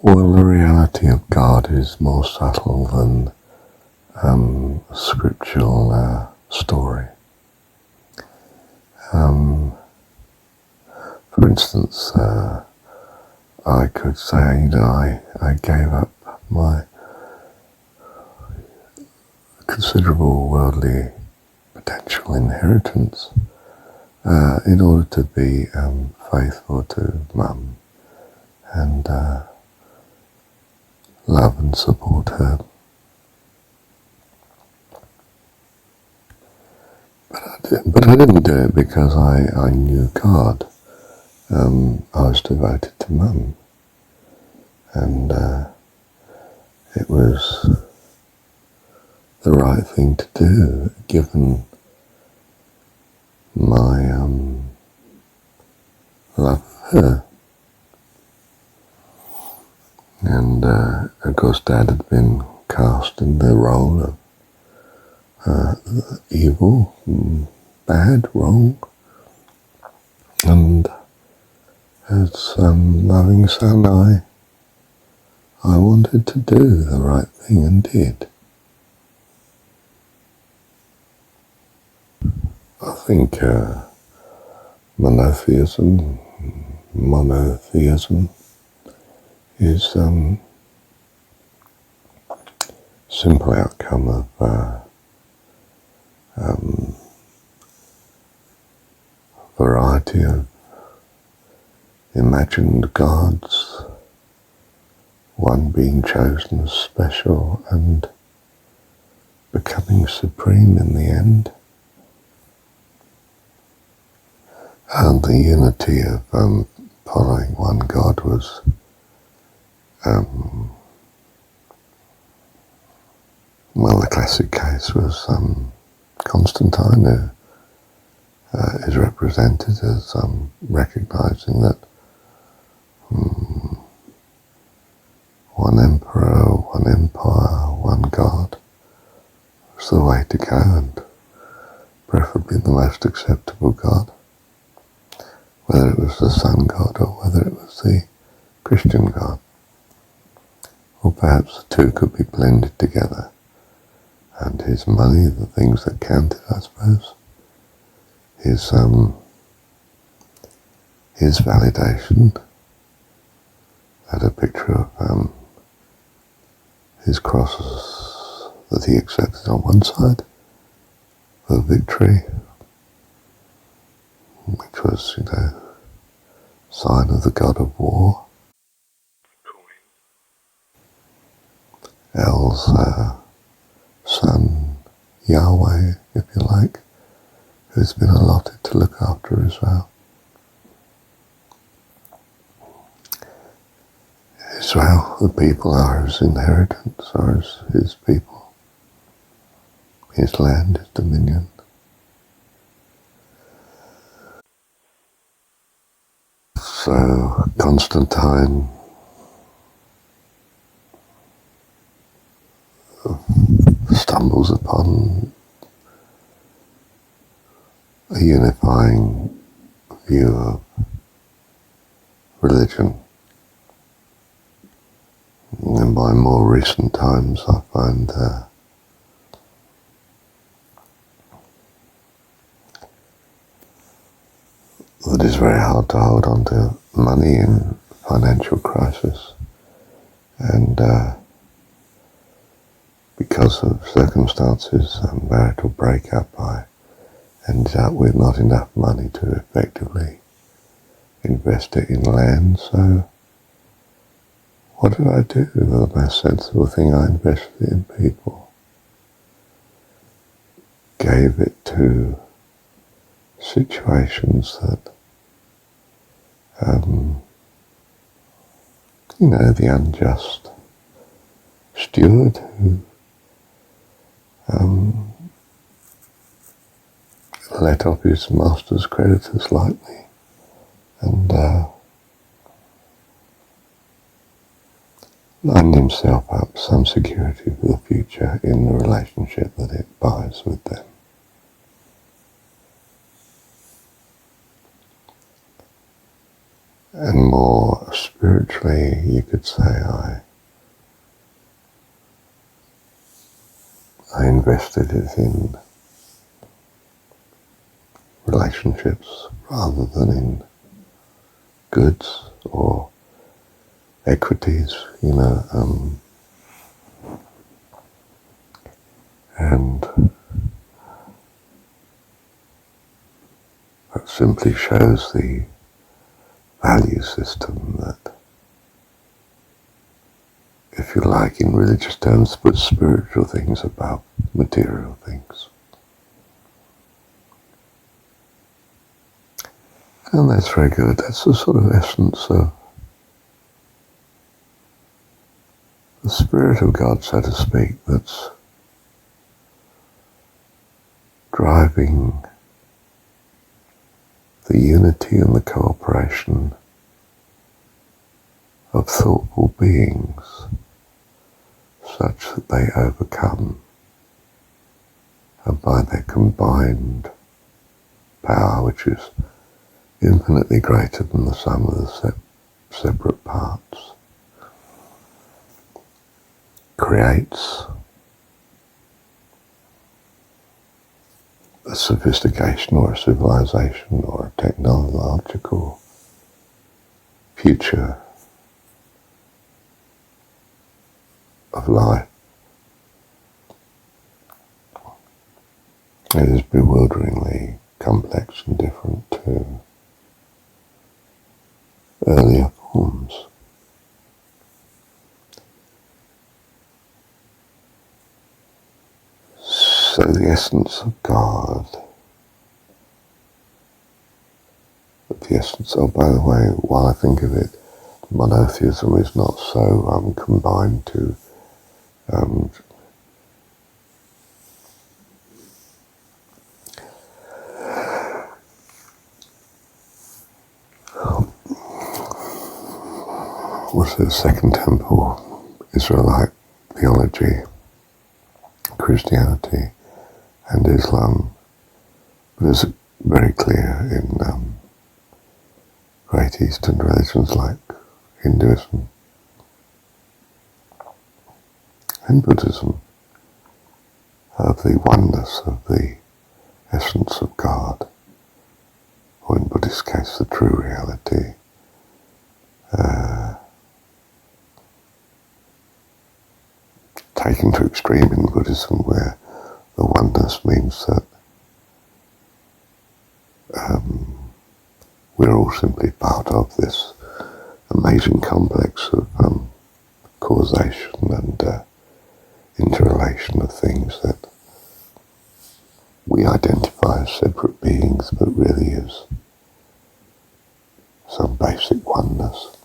Well, the reality of God is more subtle than a scriptural story. For instance, I could say that I gave up my considerable worldly potential inheritance in order to be faithful to Mum and love and support her. But I didn't do it because I knew God. I was devoted to Mum, and it was the right thing to do, given my love of her. And of course Dad had been cast in the role of evil, bad, wrong, and as loving son I wanted to do the right thing and did. I think monotheism is simple outcome of variety of imagined gods, one being chosen as special and becoming supreme in the end. And the unity of following one God was well, the classic case was Constantine, who is represented as recognizing that one emperor, one empire, one God was the way to go, and preferably the most acceptable God, whether it was the sun god or whether it was the Christian God, or perhaps the two could be blended together, and his money, the things that counted, I suppose, his validation, had a picture of his crosses that he accepted on one side for victory, which was, sign of the god of war. El's son, Yahweh, if you like, who's been allotted to look after Israel. Israel, the people, are his inheritance, are his people, his land, his dominion. So Constantine stumbles upon a unifying view of religion. And by more recent times I find that it's very hard to hold on to money in financial crisis, and because of circumstances and marital breakup, I ended up with not enough money to effectively invest it in land. So what did I do? Well, the most sensible thing, I invested in people. Gave it to situations that, the unjust steward who let off his master's creditors lightly, and lined himself up some security for the future in the relationship that it buys with them. And more spiritually, you could say I invested it in relationships rather than in goods or equities, and that simply shows the value system that, if you like, in religious terms, puts spiritual things above material things. And that's very good. That's the sort of essence of the Spirit of God, so to speak, that's driving the unity and the cooperation of thoughtful beings such that they overcome, and by their combined power, which is infinitely greater than the sum of the separate parts, creates a sophistication or a civilization or a technological future of life. It is bewilderingly complex and different to earlier forms. So the essence of God, the essence of, by the way, while I think of it, monotheism is not so combined to what's the Second Temple, Israelite theology, Christianity and Islam. But it's very clear in great Eastern religions like Hinduism and Buddhism of the oneness of the essence of God, or in Buddhist case the true reality, taken to extreme in Buddhism, where the oneness means that we're all simply part of this amazing complex of causation and interrelation of things that we identify as separate beings, but really is some basic oneness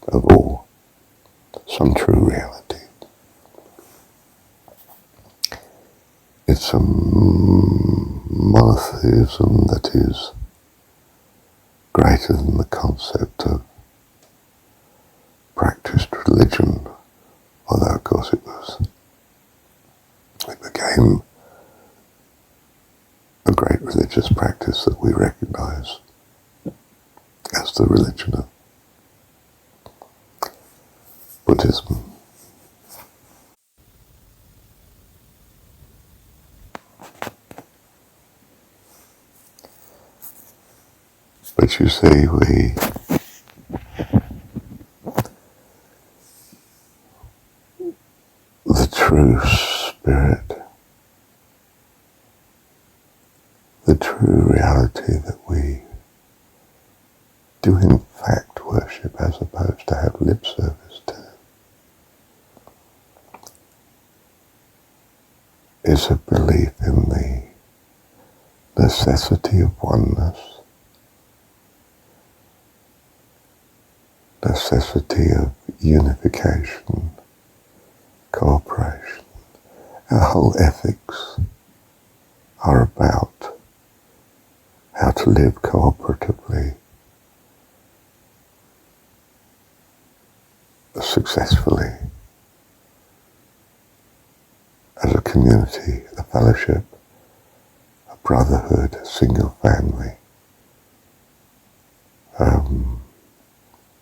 of all, some true reality. It's a monotheism that is greater than the concept of practiced religion, although of course it became a great religious practice that we recognize as the religion of Buddhism. But you see, the true spirit, the true reality that we do in fact worship as opposed to have lip service to, is a belief in the necessity of oneness, necessity of unification, cooperation. Our whole ethics are about how to live cooperatively, successfully, as a community, a fellowship, a brotherhood, a single family,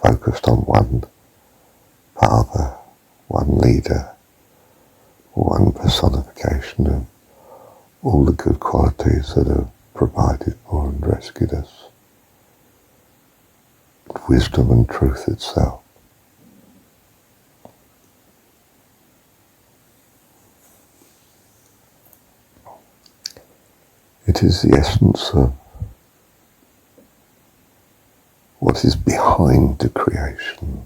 focused on one father, one leader, or one personification of all the good qualities that have provided for and rescued us. Wisdom and truth itself. It is the essence of what is behind the creation.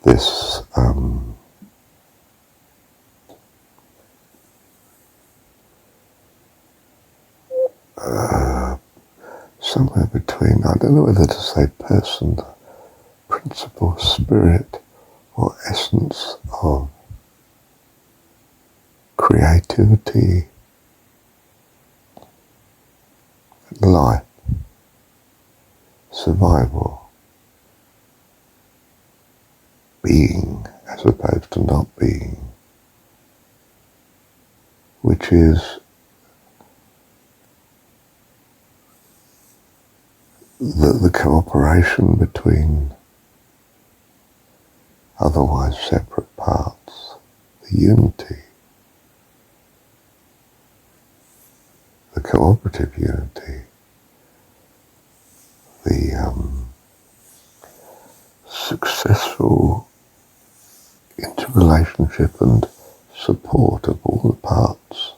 This somewhere between, I don't know whether to say person, principle, spirit, or essence of creativity, life, survival, being as opposed to not being, which is the cooperation between otherwise separate parts, the unity, the cooperative unity, the successful interrelationship and support of all the parts.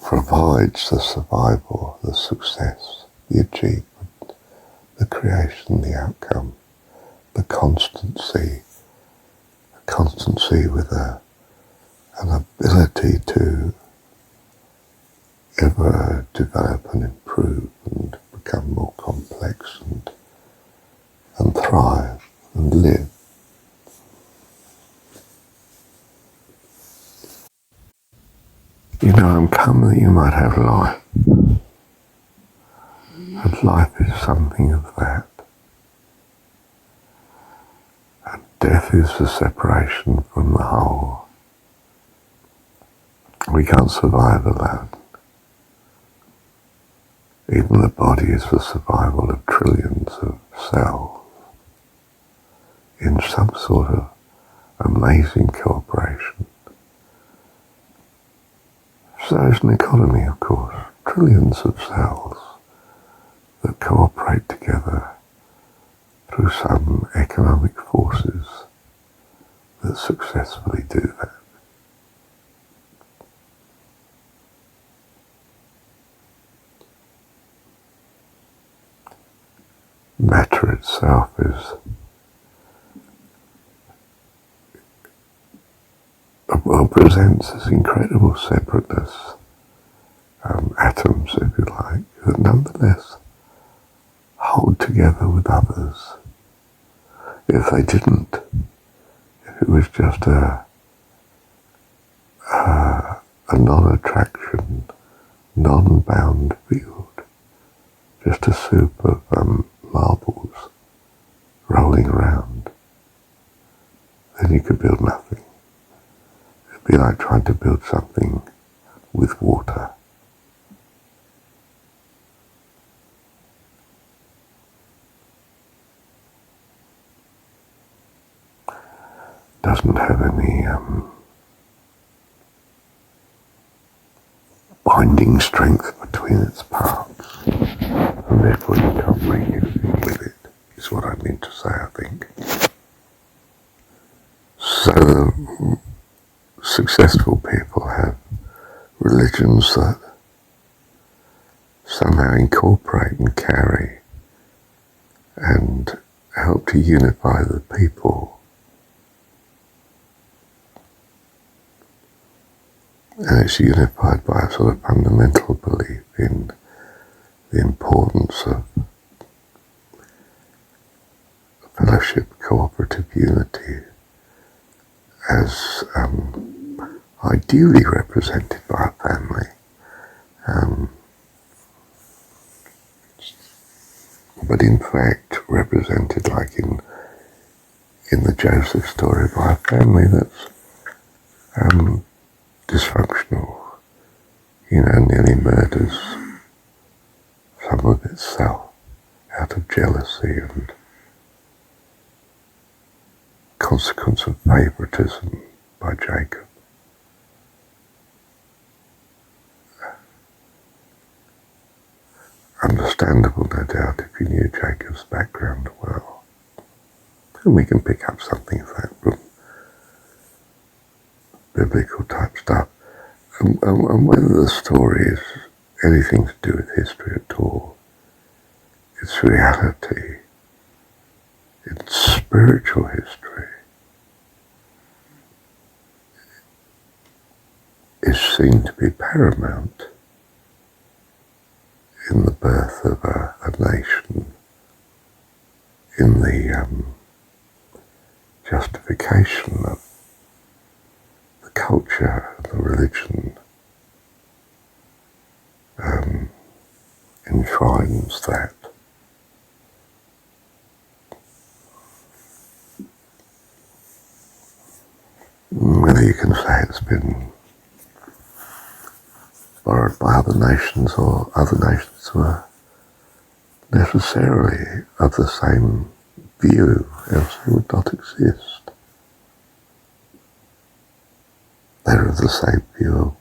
Provides the survival, the success, the achievement, the creation, the outcome, the constancy with an ability to ever develop and improve and become more complex and thrive and live. You know, I'm come that you might have life. And life is something of that. And death is the separation from the whole. We can't survive alone. Even the body is the survival of trillions of cells in some sort of amazing cooperation. So is an economy, of course, trillions of cells that cooperate together through some economic forces that successfully do that. Matter itself presents this incredible separateness, atoms, if you like, that nonetheless hold together with others. If they didn't, if it was just a non-attraction, non-bound field, just a soup of marbles rolling around, then you could build nothing. It'd be like trying to build something with water. Doesn't have any binding strength between its parts, and therefore you can't make anything with it, is what I mean to say, I think. So the successful people have religions that somehow incorporate and carry and help to unify the people. And it's unified by a sort of fundamental belief in the importance of fellowship, cooperative unity, as ideally represented by a family, but in fact represented, like in the Joseph story, by a family that's dysfunctional, nearly murders some of itself out of jealousy and consequence of favoritism by Jacob. Understandable, no doubt, if you knew Jacob's background well. And we can pick up something of that from biblical type stuff. And whether the story is anything to do with history at all, it's reality, it's spiritual history, is seen to be paramount in the birth of a nation, in the justification of the culture, the religion, enshrines that. Whether you can say it's been borrowed by other nations or other nations were necessarily of the same view, else they would not exist. They're of the same view of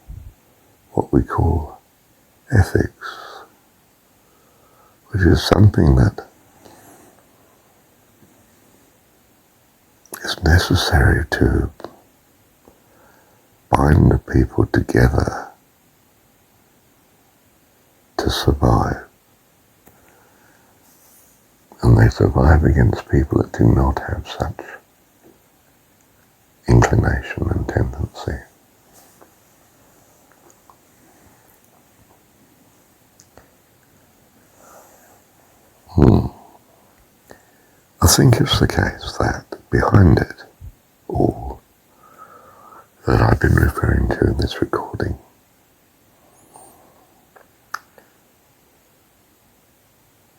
what we call ethics, which is something that is necessary to bind the people together to survive. And they survive against people that do not have such inclination and tendency. I think it's the case that behind it all that I've been referring to in this recording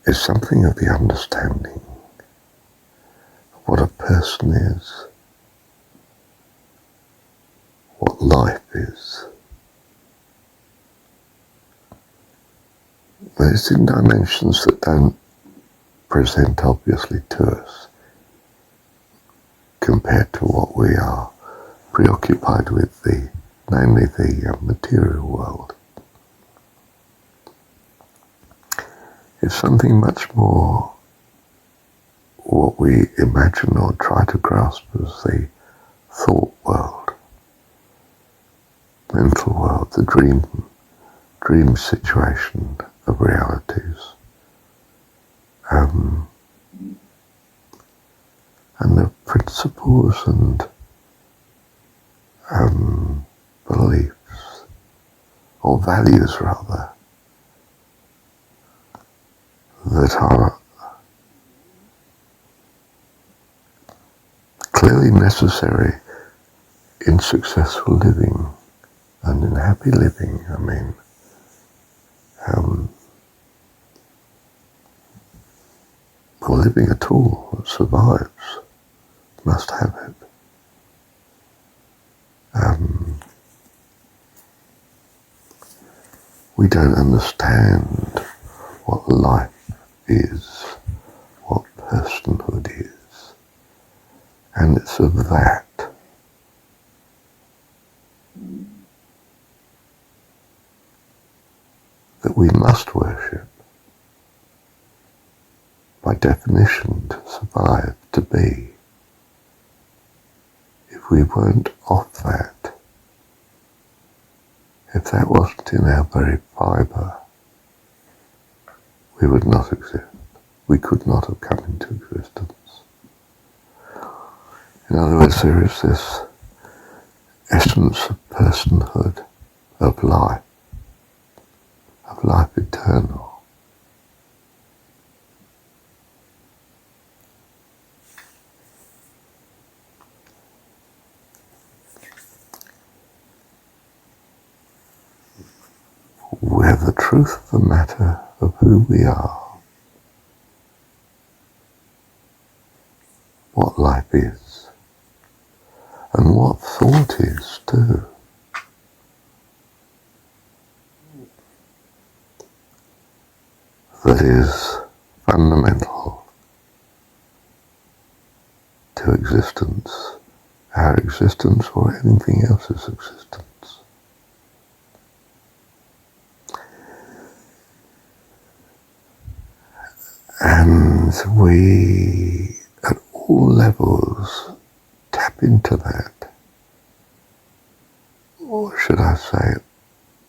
is something of the understanding of what a person is, what life is. But it's in dimensions that don't present obviously to us compared to what we are preoccupied with, namely the material world. It's something much more what we imagine or try to grasp as the thought world, mental world, the dream situation of realities. And the principles and beliefs, or values rather, that are clearly necessary in successful living and in happy living. I mean, for living at all that survives must have it. We don't understand what life is, what personhood is, and it's of that that we must worship, by definition, to survive, to be. If we weren't of that, if that wasn't in our very fibre, we would not exist. We could not have come into existence. In other words, there is this essence of personhood, of life eternal. Where the truth of the matter of who we are, what life is, and what thought is too, is fundamental to existence, our existence or anything else's existence. And we, at all levels, tap into that, or should I say,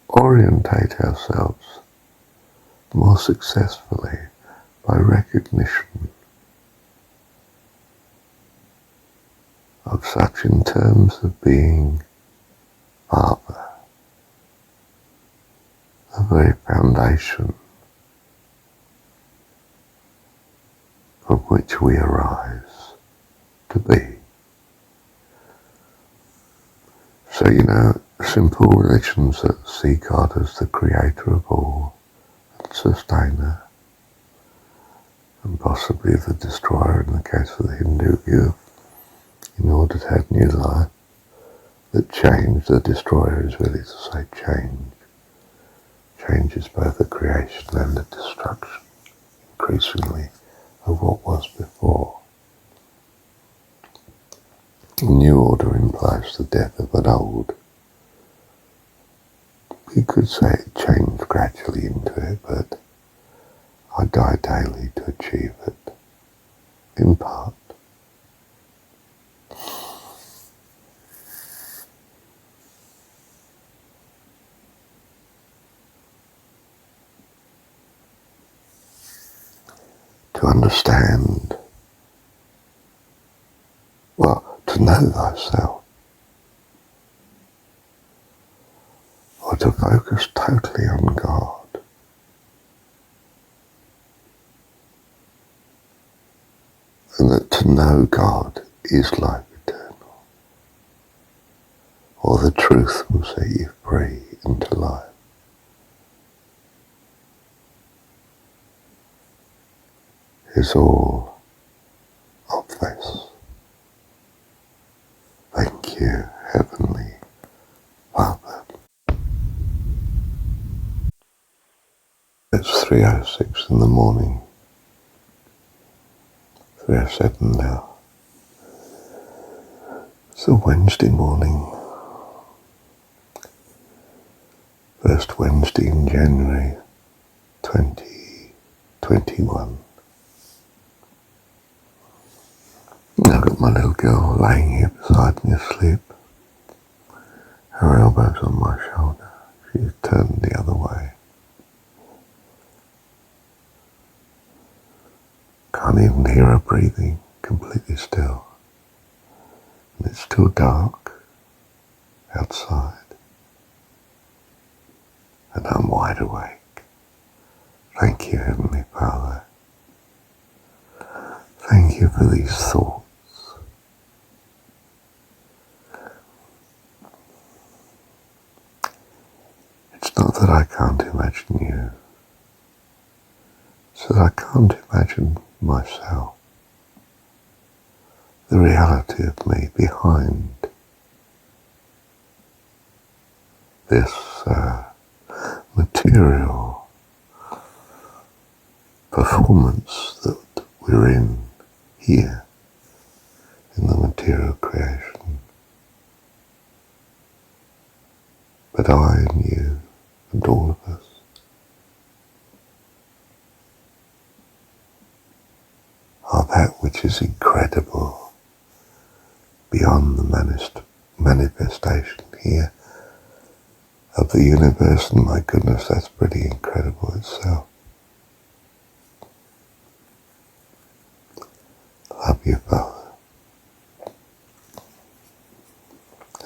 orientate ourselves more successfully by recognition of such in terms of being Father, the very foundation from which we arise to be. So, simple religions that see God as the creator of all and sustainer, and possibly the destroyer in the case of the Hindu view, in order to have new life, that change, the destroyer is really to say change. Change is both a creation and a destruction, increasingly, of what was before. A new order implies the death of an old. You could say it changed gradually into it, but I die daily to achieve it, in part. To understand, to know thyself, or to focus totally on God, and that to know God is life eternal, or the truth will set you free into life. Is all of this. Thank you, Heavenly Father. It's 3:06 in the morning, 3:07 now. It's a Wednesday morning, first Wednesday in January 2021. I've got my little girl laying here beside me asleep, her elbows on my shoulder. She's turned the other way. Can't even hear her breathing, completely still. And it's still dark outside. And I'm wide awake. Thank you, Heavenly Father. Thank you for these thoughts. It's not that I can't imagine you. It's that I can't imagine myself. The reality of me behind this material performance that we're in here in the material creation. But I and you and all of us are that which is incredible beyond the manifestation here of the universe, and my goodness, that's pretty incredible itself. Love you, Father.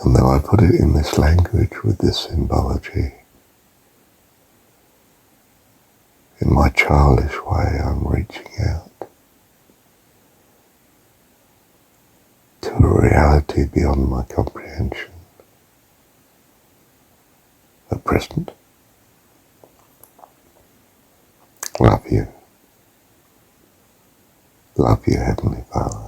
And though I put it in this language with this symbology, in my childish way, I'm reaching out to a reality beyond my comprehension. At present, love you. Love you, Heavenly Father.